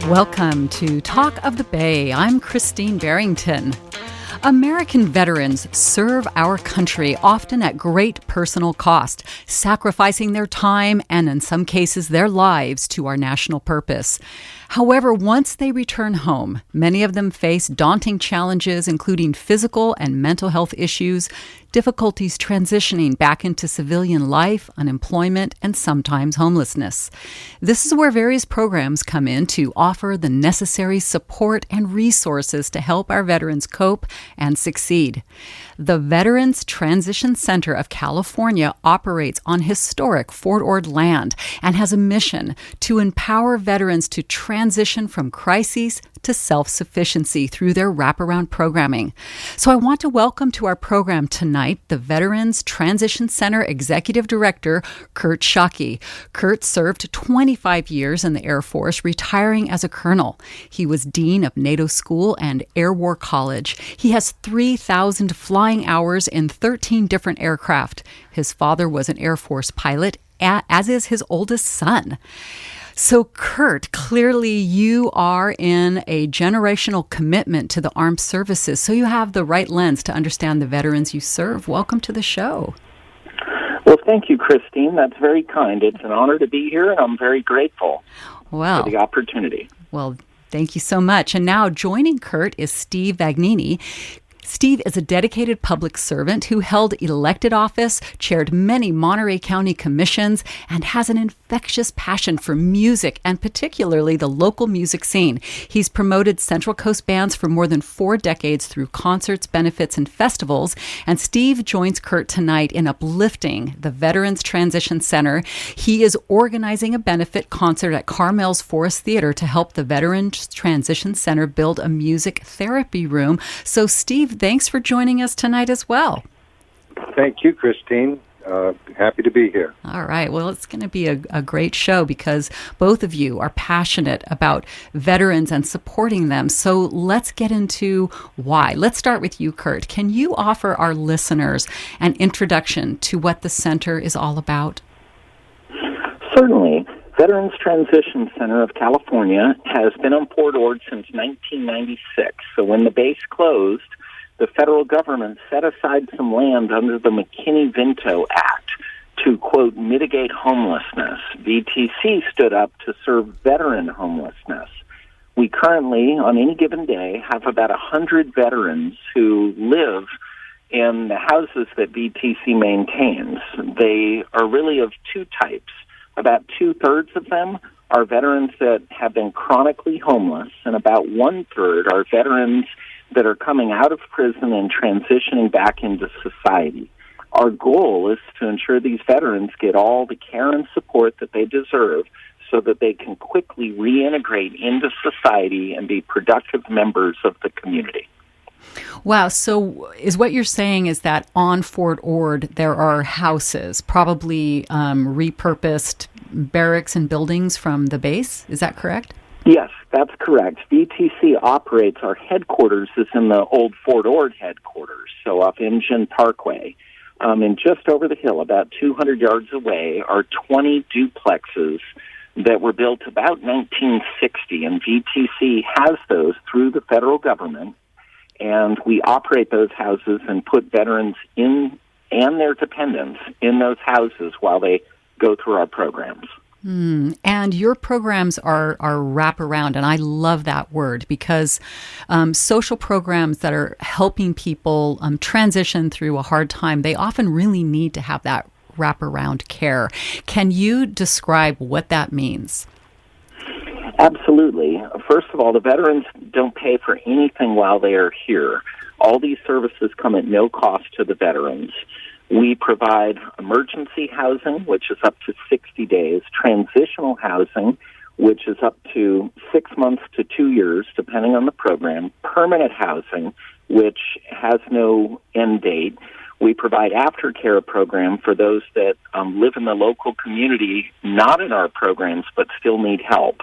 Welcome to Talk of the Bay. I'm Christine Barrington. American veterans serve our country often at great personal cost, sacrificing their time and, in some cases, their lives to our national purpose. However, once they return home, many of them face daunting challenges, including physical and mental health issues, difficulties transitioning back into civilian life, unemployment, and sometimes homelessness. This is where various programs come in to offer the necessary support and resources to help our veterans cope and succeed. The Veterans Transition Center of California operates on historic Fort Ord land and has a mission to empower veterans to transition from crises to self-sufficiency through their wraparound programming. So I want to welcome to our program tonight the Veterans Transition Center Executive Director, Kurt Shockey. Kurt served 25 years in the Air Force, retiring as a colonel. He was Dean of NATO School and Air War College. He has 3,000 flying hours in 13 different aircraft. His father was an Air Force pilot, as is his oldest son. So, Kurt, clearly you are in a generational commitment to the armed services, so you have the right lens to understand the veterans you serve. Welcome to the show. Well, thank you, Christine. That's very kind. It's an honor to be here, and I'm very grateful for the opportunity. Well, thank you so much. And now joining Kurt is Steve Vagnini. Steve is a dedicated public servant who held elected office, chaired many Monterey County commissions, and has an infectious passion for music and particularly the local music scene. He's promoted Central Coast bands for more than 4 decades through concerts, benefits, and festivals. And Steve joins Kurt tonight in uplifting the Veterans Transition Center. He is organizing a benefit concert at Carmel's Forest Theater to help the Veterans Transition Center build a music therapy room. So, Steve, thanks for joining us tonight as well. Thank you, Christine. Happy to be here. All right. Well, it's going to be a great show because both of you are passionate about veterans and supporting them. So let's get into why. Let's start with you, Kurt. Can you offer our listeners an introduction to what the center is all about? Certainly. Veterans Transition Center of California has been on Fort Ord since 1996. So when the base closed, the federal government set aside some land under the McKinney-Vento Act to, quote, mitigate homelessness. VTC stood up to serve veteran homelessness. We currently, on any given day, have about 100 veterans who live in the houses that VTC maintains. They are really of 2 types. About 2/3 of them are veterans that have been chronically homeless, and about 1/3 are veterans that are coming out of prison and transitioning back into society. Our goal is to ensure these veterans get all the care and support that they deserve so that they can quickly reintegrate into society and be productive members of the community. Wow. So is what you're saying is that on Fort Ord, there are houses, probably repurposed barracks and buildings from the base? Is that correct? Yes, that's correct. VTC operates, our headquarters is in the old Fort Ord headquarters, so off Imjin Parkway. And just over the hill, about 200 yards away, are 20 duplexes that were built about 1960, and VTC has those through the federal government, and we operate those houses and put veterans in and their dependents in those houses while they go through our programs. And your programs are wraparound, and I love that word because social programs that are helping people transition through a hard time, they often really need to have that wraparound care. Can you describe what that means? Absolutely. First of all, the veterans don't pay for anything while they are here. All these services come at no cost to the veterans. We provide emergency housing, which is up to 60 days, transitional housing, which is up to 6 months to 2 years, depending on the program, permanent housing, which has no end date. We provide aftercare program for those that live in the local community, not in our programs, but still need help.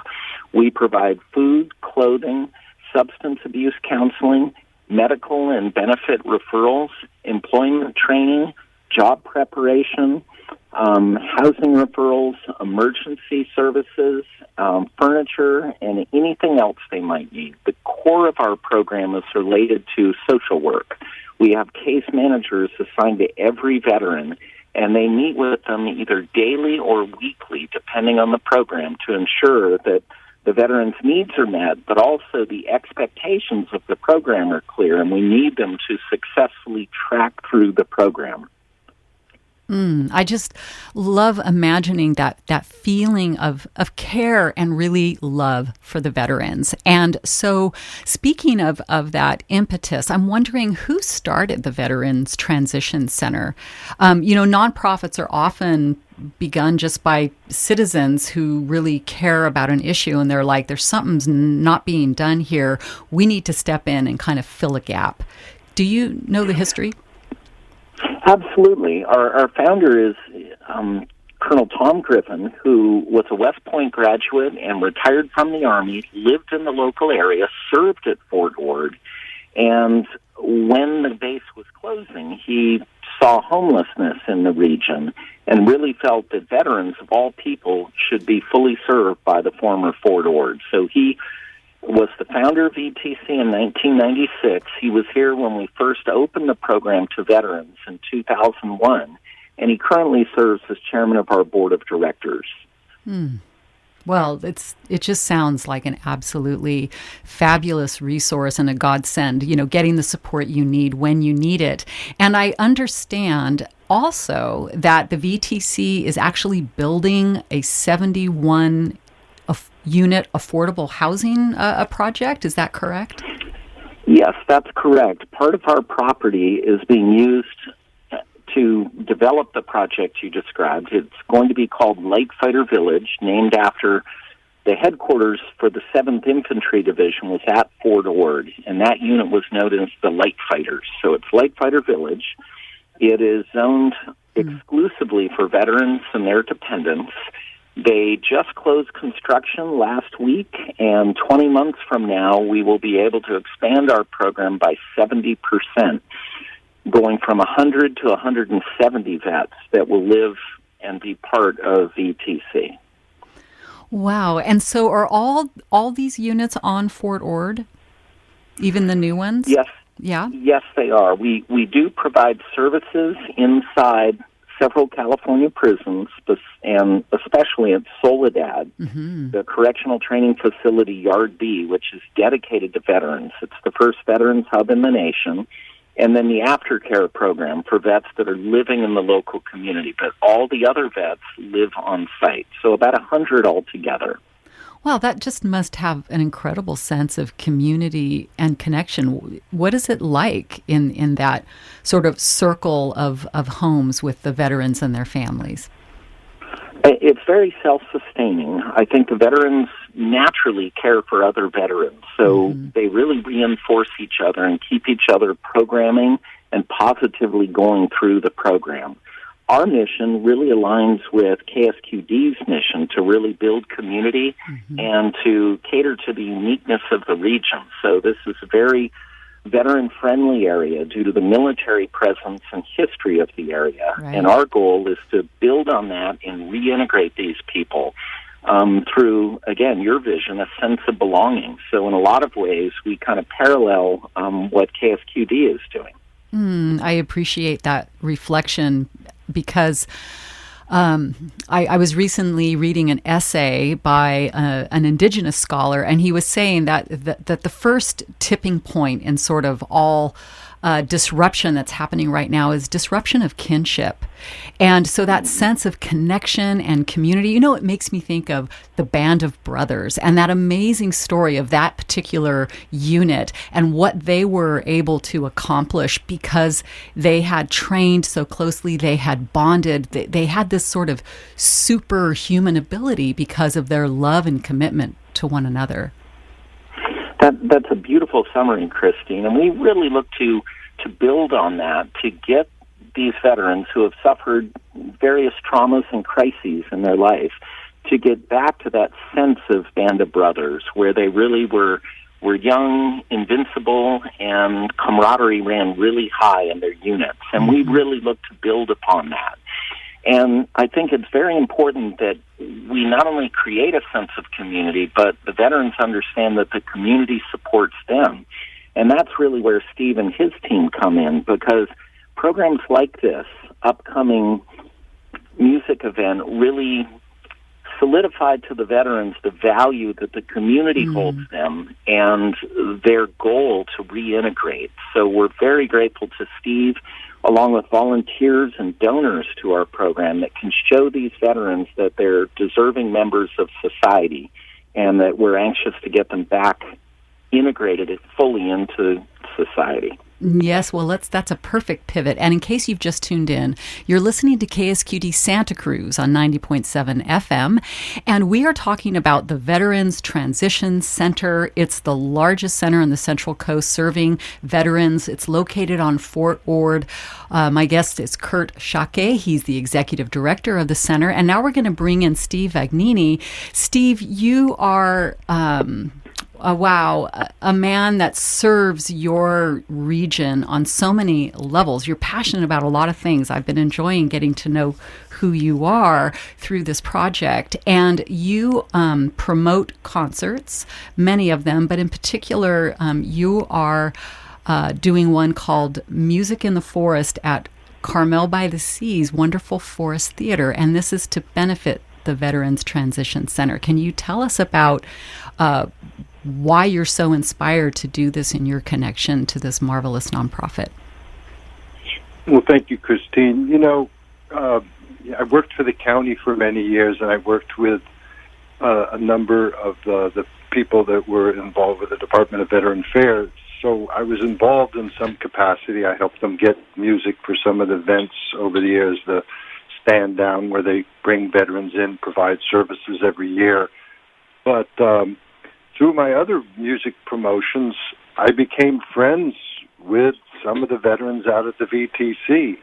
We provide food, clothing, substance abuse counseling, medical and benefit referrals, employment training, job preparation, housing referrals, emergency services, furniture, and anything else they might need. The core of our program is related to social work. We have case managers assigned to every veteran, and they meet with them either daily or weekly, depending on the program, to ensure that the veteran's needs are met, but also the expectations of the program are clear, and we need them to successfully track through the program. I just love imagining that feeling of care and really love for the veterans. And so speaking of that impetus, I'm wondering who started the Veterans Transition Center. Nonprofits are often begun just by citizens who really care about an issue, and they're like, there's something's not being done here. We need to step in and kind of fill a gap. Do you know the history? Absolutely. Our founder is Colonel Tom Griffin, who was a West Point graduate and retired from the Army, lived in the local area, served at Fort Ord, and when the base was closing, he saw homelessness in the region and really felt that veterans of all people should be fully served by the former Fort Ord. So he was the founder of VTC in 1996. He was here when we first opened the program to veterans in 2001, and he currently serves as chairman of our board of directors. Well, it just sounds like an absolutely fabulous resource and a godsend, getting the support you need when you need it. And I understand also that the VTC is actually building a 71 unit affordable housing project. Is that correct? Yes, that's correct. Part of our property is being used to develop the project you described. It's going to be called Light Fighter Village, named after the headquarters for the 7th Infantry Division was at Fort Ord, and that unit was known as the Light Fighters. So it's Light Fighter Village. It is zoned exclusively for veterans and their dependents. They just closed construction last week, and 20 months from now, we will be able to expand our program by 70%, going from 100 to 170 vets that will live and be part of VTC. Wow. And so are all these units on Fort Ord, even the new ones? Yes. Yeah? Yes, they are. We do provide services inside several California prisons, and especially at Soledad, the correctional training facility Yard B, which is dedicated to veterans. It's the first veterans hub in the nation. And then the aftercare program for vets that are living in the local community. But all the other vets live on site, so about 100 altogether. Well, that just must have an incredible sense of community and connection. What is it like in that sort of circle of homes with the veterans and their families? It's very self-sustaining. I think the veterans naturally care for other veterans, so they really reinforce each other and keep each other programming and positively going through the program. Our mission really aligns with KSQD's mission to really build community and to cater to the uniqueness of the region. So this is a very veteran-friendly area due to the military presence and history of the area. Right. And our goal is to build on that and reintegrate these people through, again, your vision, a sense of belonging. So in a lot of ways, we kind of parallel what KSQD is doing. I appreciate that reflection because I was recently reading an essay by an indigenous scholar, and he was saying that the first tipping point in sort of all disruption that's happening right now is disruption of kinship. And so that sense of connection and community, it makes me think of the Band of Brothers and that amazing story of that particular unit and what they were able to accomplish because they had trained so closely, they had bonded, they had this sort of superhuman ability because of their love and commitment to one another. That's a beautiful summary, Christine, and we really look to build on that, to get these veterans who have suffered various traumas and crises in their life to get back to that sense of Band of Brothers, where they really were young, invincible, and camaraderie ran really high in their units. And we really look to build upon that. And I think it's very important that we not only create a sense of community, but the veterans understand that the community supports them. And that's really where Steve and his team come in, because programs like this upcoming music event really solidified to the veterans the value that the community holds them and their goal to reintegrate. So we're very grateful to Steve, along with volunteers and donors to our program, that can show these veterans that they're deserving members of society and that we're anxious to get them back integrated fully into society. Yes, well, that's a perfect pivot. And in case you've just tuned in, you're listening to KSQD Santa Cruz on 90.7 FM, and we are talking about the Veterans Transition Center. It's the largest center on the Central Coast serving veterans. It's located on Fort Ord. My guest is Kurt Schake. He's the executive director of the center. And now we're going to bring in Steve Vagnini. Steve, you are... a man that serves your region on so many levels. You're passionate about a lot of things. I've been enjoying getting to know who you are through this project. And you promote concerts, many of them, but in particular, you are doing one called Music in the Forest at Carmel by the Sea's wonderful Forest Theater. And this is to benefit the Veterans Transition Center. Can you tell us about why you're so inspired to do this in your connection to this marvelous nonprofit? Well, thank you, Christine. You know, I worked for the county for many years, and I worked with a number of the people that were involved with the Department of Veteran Affairs. So I was involved in some capacity. I helped them get music for some of the events over the years, the stand down where they bring veterans in, provide services every year. But through my other music promotions, I became friends with some of the veterans out at the VTC.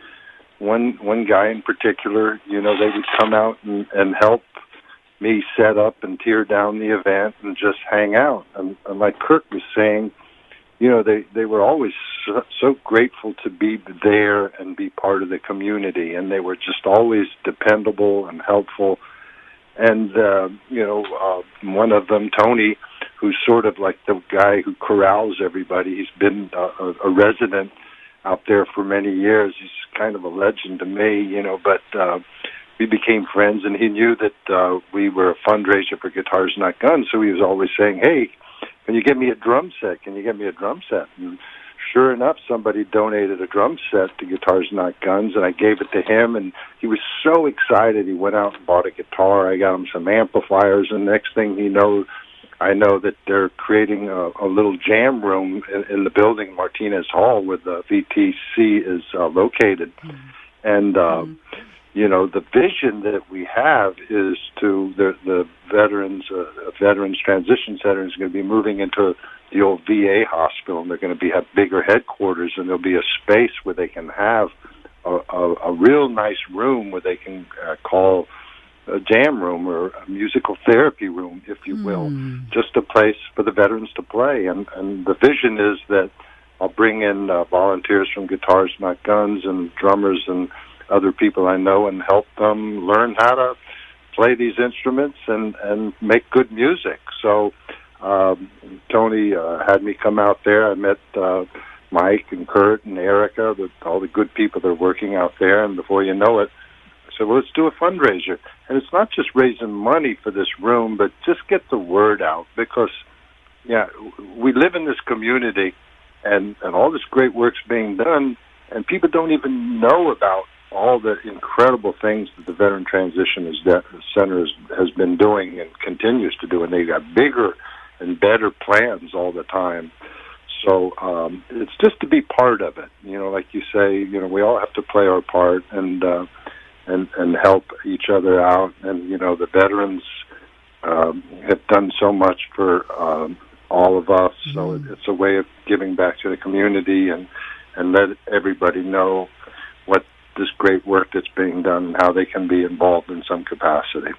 One guy in particular, you know, they would come out and help me set up and tear down the event and just hang out. And like Kurt was saying, you know, they were always so grateful to be there and be part of the community, and they were just always dependable and helpful. And, one of them, Tony, who's sort of like the guy who corrals everybody. He's been a resident out there for many years. He's kind of a legend to me, you know, but we became friends, and he knew that we were a fundraiser for Guitars Not Guns, so he was always saying, hey, can you get me a drum set? Can you get me a drum set? And sure enough, somebody donated a drum set to Guitars Not Guns, and I gave it to him, and he was so excited. He went out and bought a guitar. I got him some amplifiers, and next thing I know that they're creating a little jam room in the building, Martinez Hall, where the VTC is located. And, the vision that we have is to the Veterans Transition Center is going to be moving into the old VA hospital, and they're going to have bigger headquarters, and there'll be a space where they can have a real nice room where they can call a jam room or a musical therapy room, if you will, just a place for the veterans to play. And the vision is that I'll bring in volunteers from Guitars Not Guns and drummers and other people I know and help them learn how to play these instruments and make good music. So Tony had me come out there. I met Mike and Kurt and Erica, all the good people that are working out there, and before you know it, I said, well, let's do a fundraiser. And it's not just raising money for this room, but just get the word out, because, we live in this community, and all this great work's being done, and people don't even know about all the incredible things that the Veteran Transition Center has been doing and continues to do, and they've got bigger and better plans all the time. So it's just to be part of it. You know, like you say, we all have to play our part and help each other out. And, the veterans have done so much for all of us. So it's a way of giving back to the community and let everybody know what this great work that's being done and how they can be involved in some capacity.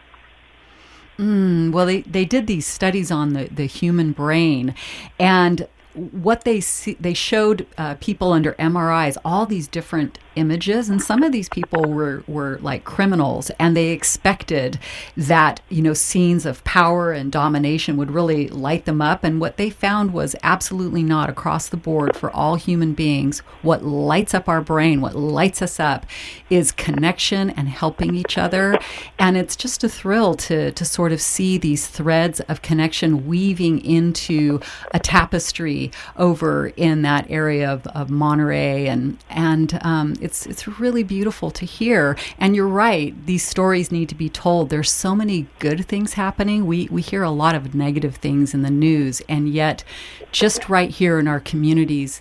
Well, they did these studies on the human brain, and what they showed people under MRIs all these different images, and some of these people were like criminals, and they expected that scenes of power and domination would really light them up, and what they found was absolutely not. Across the board for all human beings, what lights up our brain, what lights us up, is connection and helping each other, and it's just a thrill to sort of see these threads of connection weaving into a tapestry over in that area of Monterey, and it's really beautiful to hear. And you're right, these stories need to be told. There's so many good things happening. We hear a lot of negative things in the news, and yet just right here in our communities,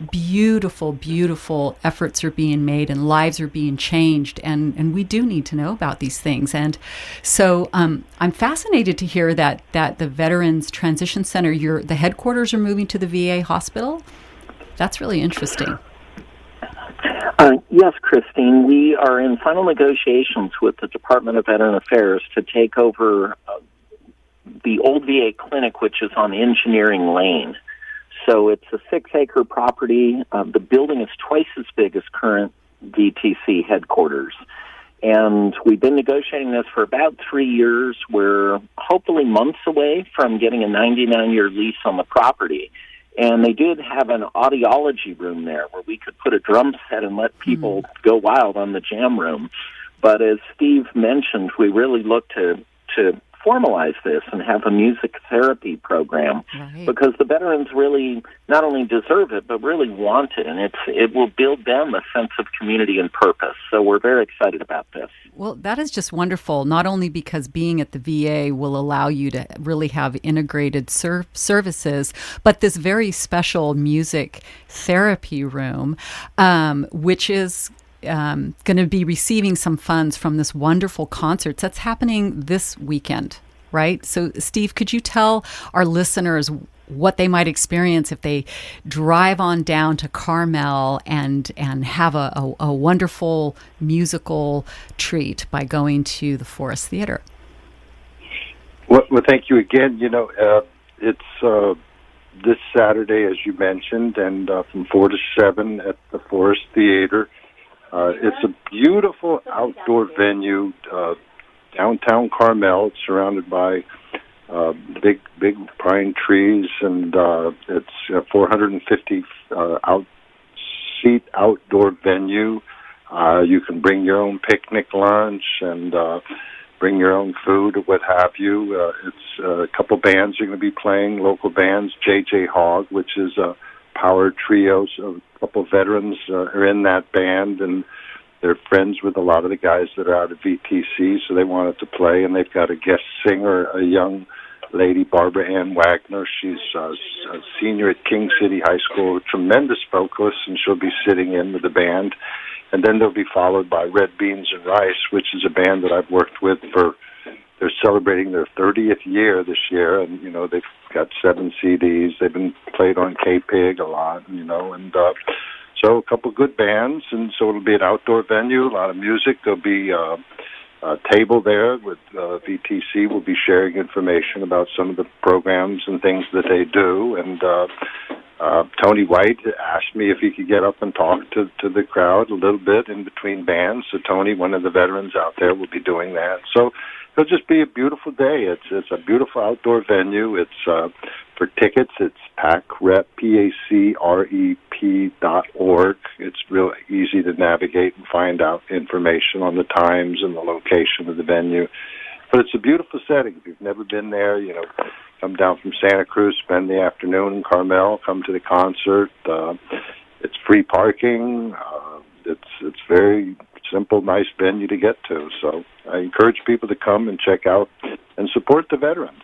beautiful, beautiful efforts are being made and lives are being changed, and we do need to know about these things. And so I'm fascinated to hear that the Veterans Transition Center, the headquarters are moving to the VA hospital. That's really interesting. Yes, Christine, we are in final negotiations with the Department of Veteran Affairs to take over the old VA clinic, which is on Engineering Lane. So it's a 6-acre property. The building is twice as big as current VTC headquarters. And we've been negotiating this for about 3 years. We're hopefully months away from getting a 99-year lease on the property. And they did have an audiology room there where we could put a drum set and let people go wild on the jam room. But as Steve mentioned, we really look to formalize this and have a music therapy program, right, because the veterans really not only deserve it, but really want it, and it will build them a sense of community and purpose. So we're very excited about this. Well, that is just wonderful, not only because being at the VA will allow you to really have integrated services, but this very special music therapy room, which is going to be receiving some funds from this wonderful concert that's happening this weekend, right? So, Steve, could you tell our listeners what they might experience if they drive on down to Carmel and have a wonderful musical treat by going to the Forest Theater? Well, thank you again. It's this Saturday, as you mentioned, and from 4 to 7 at the Forest Theater. It's a beautiful outdoor venue, downtown Carmel. It's surrounded by big pine trees, and it's a 450 seat outdoor venue. You can bring your own picnic lunch and bring your own food or what have you. It's a couple bands are going to be playing, local bands. J.J. Hogg, which is a power trio, so a couple veterans are in that band, and they're friends with a lot of the guys that are out of VTC, so they wanted to play, and they've got a guest singer, a young lady, Barbara Ann Wagner. She's a senior at King City High School, a tremendous vocalist, and she'll be sitting in with the band. And then they'll be followed by Red Beans and Rice, which is a band that I've worked with they're celebrating their 30th year this year, and, they've got 7 CDs. They've been played on K-Pig a lot, and so a couple good bands, and so it'll be an outdoor venue, a lot of music. There'll be a table there with VTC. Will be sharing information about some of the programs and things that they do, and Tony White asked me if he could get up and talk to the crowd a little bit in between bands. So Tony, one of the veterans out there, will be doing that. So it'll just be a beautiful day. It's a beautiful outdoor venue. It's for tickets, it's PACREP, PACREP.org. It's real easy to navigate and find out information on the times and the location of the venue. But it's a beautiful setting. If you've never been there, come down from Santa Cruz, spend the afternoon in Carmel, come to the concert. It's free parking. It's very simple, nice venue to get to. So I encourage people to come and check out and support the veterans.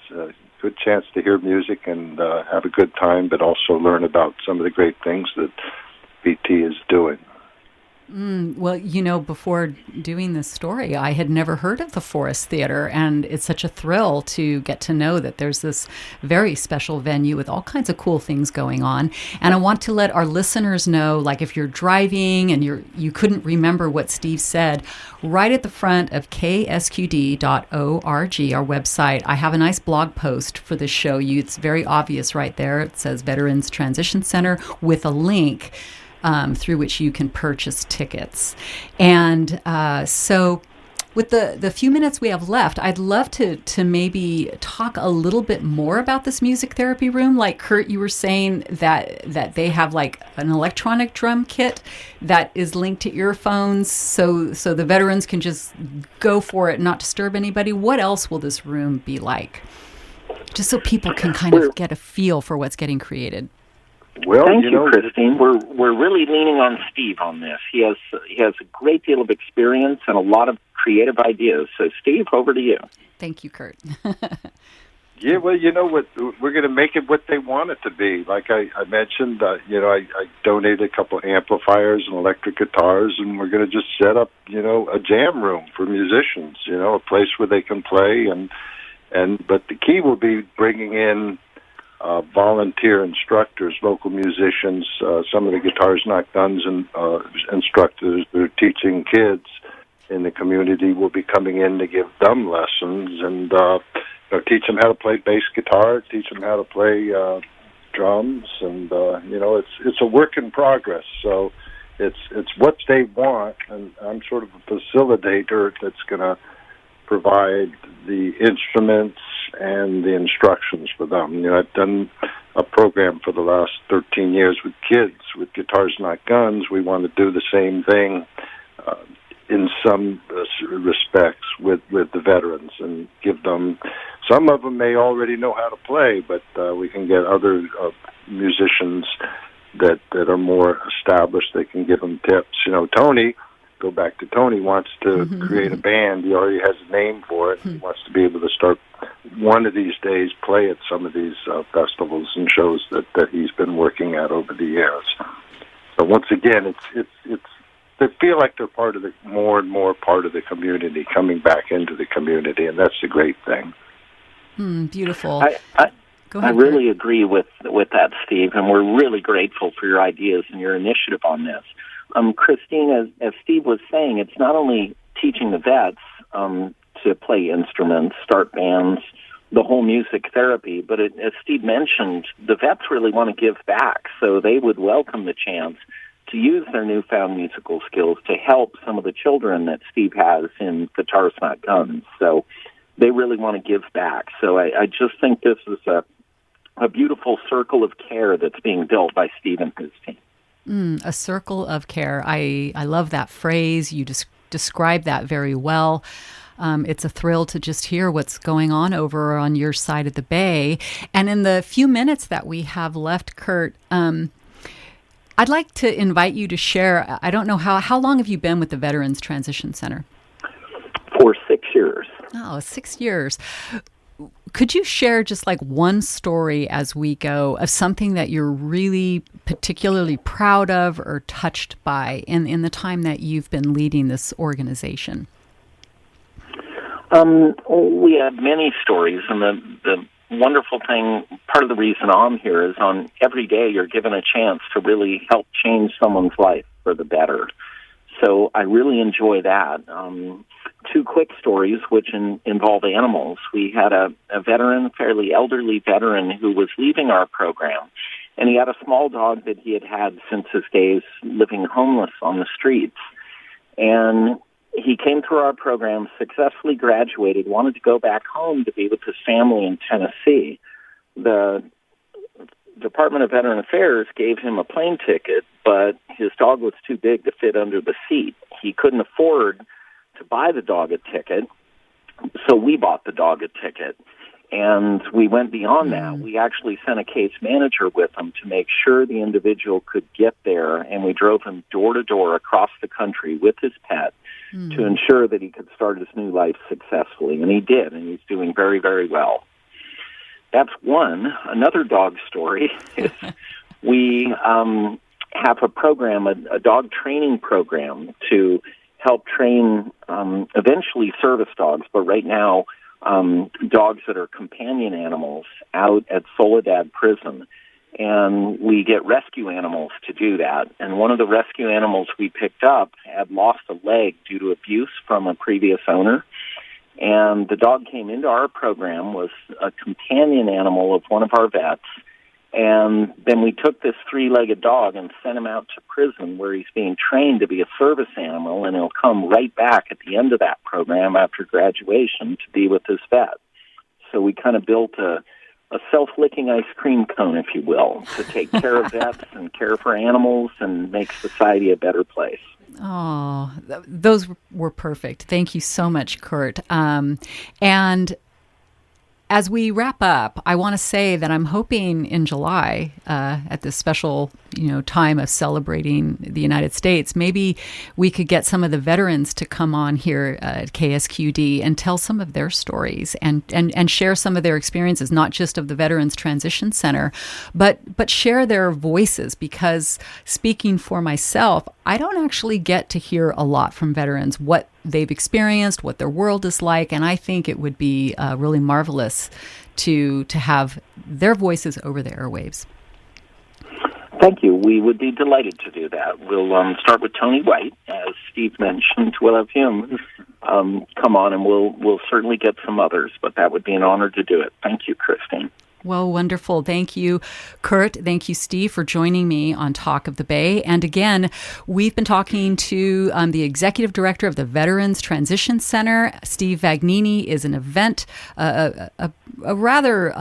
Good chance to hear music and have a good time, but also learn about some of the great things that VT is doing. Well, before doing this story, I had never heard of the Forest Theater, and it's such a thrill to get to know that there's this very special venue with all kinds of cool things going on. And I want to let our listeners know, like if you're driving and you couldn't remember what Steve said, right at the front of ksqd.org, our website, I have a nice blog post for this show. It's very obvious right there. It says Veterans Transition Center with a link through which you can purchase tickets. And so with the few minutes we have left, I'd love to maybe talk a little bit more about this music therapy room. Like Kurt, you were saying that they have like an electronic drum kit that is linked to earphones so the veterans can just go for it and not disturb anybody. What else will this room be like? Just so people can kind of get a feel for what's getting created. Well, Thank you, Christine. We're really leaning on Steve on this. He has a great deal of experience and a lot of creative ideas. So, Steve, over to you. Thank you, Kurt. Yeah, well, what we're going to make it what they want it to be. Like I mentioned, I donated a couple amplifiers and electric guitars, and we're going to just set up, a jam room for musicians. A place where they can play, but the key will be bringing in volunteer instructors, local musicians, some of the Guitars Not Guns and instructors that are teaching kids in the community will be coming in to give them lessons and teach them how to play bass guitar, teach them how to play drums, and it's a work in progress. So it's what they want, and I'm sort of a facilitator that's going to provide the instruments and the instructions for them. I've done a program for the last 13 years with kids with Guitars Not Guns. We want to do the same thing in some respects with the veterans and give them, some of them may already know how to play, but we can get other musicians that are more established. They can give them tips. Tony, go back to Tony, wants to create a band. He already has a name for it. He wants to be able to start one of these days, play at some of these festivals and shows that he's been working at over the years. So once again, it's they feel like they're part of more and more part of the community, coming back into the community, and that's the great thing. Beautiful. Go ahead, I really agree with that, Steve, and we're really grateful for your ideas and your initiative on this. Christine, as Steve was saying, it's not only teaching the vets to play instruments, start bands, the whole music therapy, but as Steve mentioned, the vets really want to give back, so they would welcome the chance to use their newfound musical skills to help some of the children that Steve has in Guitars Not Guns. So they really want to give back. So I just think this is a beautiful circle of care that's being built by Steve and his team. A circle of care. I love that phrase. You describe that very well. It's a thrill to just hear what's going on over on your side of the bay. And in the few minutes that we have left, Kurt, I'd like to invite you to share, I don't know, how long have you been with the Veterans Transition Center? For 6 years. Oh, 6 years. Could you share just like one story as we go of something that you're really particularly proud of or touched by in the time that you've been leading this organization? We have many stories, and the wonderful thing, part of the reason I'm here is on every day you're given a chance to really help change someone's life for the better. So I really enjoy that. Two quick stories which involve animals. We had a veteran, fairly elderly veteran, who was leaving our program, and he had a small dog that he had had since his days living homeless on the streets. And he came through our program, successfully graduated, wanted to go back home to be with his family in Tennessee. The Department of Veteran Affairs gave him a plane ticket, but his dog was too big to fit under the seat. He couldn't afford to buy the dog a ticket, so we bought the dog a ticket. And we went beyond that. We actually sent a case manager with him to make sure the individual could get there, and we drove him door to door across the country with his pet to ensure that he could start his new life successfully. And he did, and he's doing very, very well. That's one. Another dog story is we have a program, a dog training program to help train eventually service dogs, but right now dogs that are companion animals out at Soledad Prison. And we get rescue animals to do that. And one of the rescue animals we picked up had lost a leg due to abuse from a previous owner. And the dog came into our program, was a companion animal of one of our vets. And then we took this three-legged dog and sent him out to prison where he's being trained to be a service animal, and he'll come right back at the end of that program after graduation to be with his vet. So we kind of built a self-licking ice cream cone, if you will, to take care of vets and care for animals and make society a better place. Oh, those were perfect. Thank you so much, Kurt. And as we wrap up, I want to say that I'm hoping in July, at this special, time of celebrating the United States, maybe we could get some of the veterans to come on here at KSQD and tell some of their stories and share some of their experiences, not just of the Veterans Transition Center, but share their voices. Because speaking for myself, I don't actually get to hear a lot from veterans, what they've experienced, what their world is like, and I think it would be really marvelous to have their voices over the airwaves. Thank you. We would be delighted to do that. We'll start with Tony White, as Steve mentioned. We'll have him come on, and we'll certainly get some others, but that would be an honor to do it. Thank you, Christine. Well, wonderful. Thank you, Kurt. Thank you, Steve, for joining me on Talk of the Bay. And again, we've been talking to the Executive Director of the Veterans Transition Center. Steve Vagnini is an event, a rather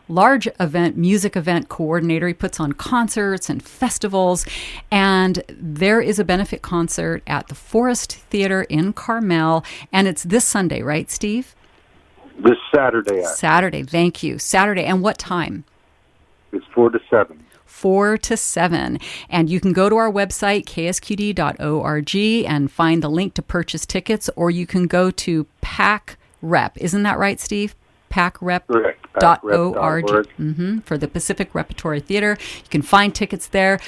large event, music event coordinator. He puts on concerts and festivals. And there is a benefit concert at the Forest Theater in Carmel. And it's this Sunday, right, Steve? This Saturday. Saturday, thank you. Saturday, and what time? It's 4 to 7. 4 to 7. And you can go to our website, ksqd.org, and find the link to purchase tickets, or you can go to PAC Rep. Isn't that right, Steve? PACRep.org. For the Pacific Repertory Theater. You can find tickets there.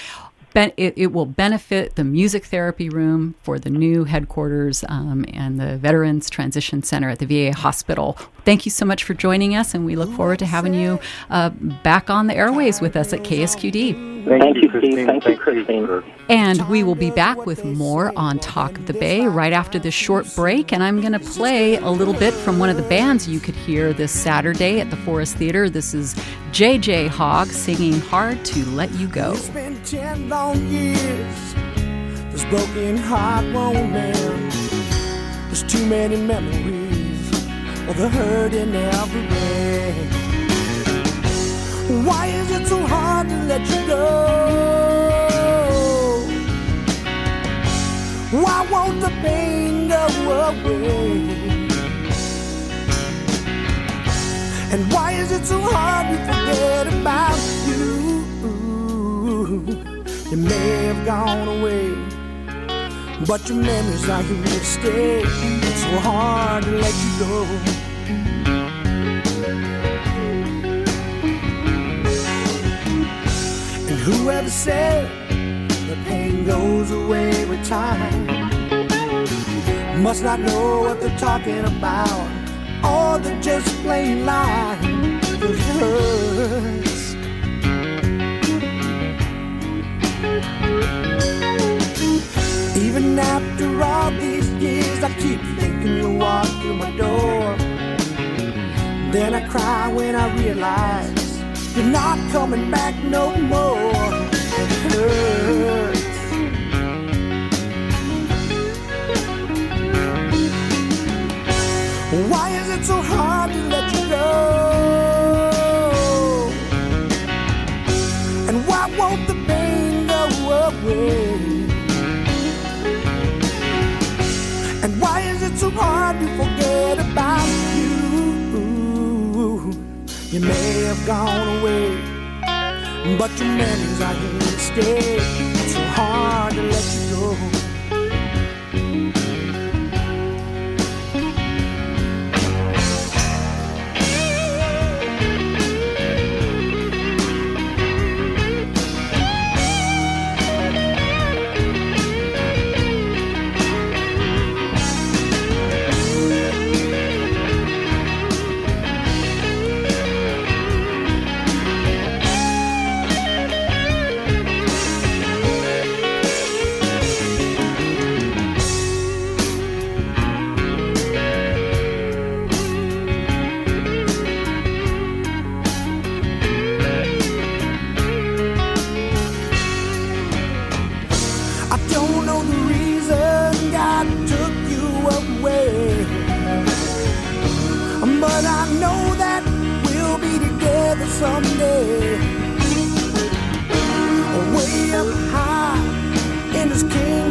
It will benefit the music therapy room for the new headquarters and the Veterans Transition Center at the VA Hospital. Thank you so much for joining us, and we look forward to having you back on the airways with us at KSQD. Thank you, Steve. Thank you, Christine. And we will be back with more on Talk of the Bay right after this short break. And I'm going to play a little bit from one of the bands you could hear this Saturday at the Forest Theater. This is J.J. Hogg singing Hard to Let You Go. It's been 10 long years. This broken heart won't mend. There's too many memories of the hurt in every way. Why is it so hard to let you go? Why won't the pain go away? And why is it so hard to forget about you? You may have gone away, but your memories are here to stay. It's so hard to let you go. And whoever said the pain goes away with time must not know what they're talking about, or they're just plain lying. 'Cause it hurts. Even after all these years, I keep thinking you'll walk through my door. Then I cry when I realize you're not coming back no more. It hurts. Why is it so hard to let you go? And why won't the pain go away? And why is it so hard to forget about you? You may have gone away, but your memories are here to stay. It's so hard to let you go.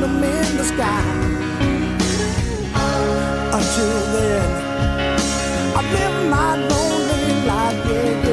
find them in the sky. Until then, I live my lonely life, yeah, yeah.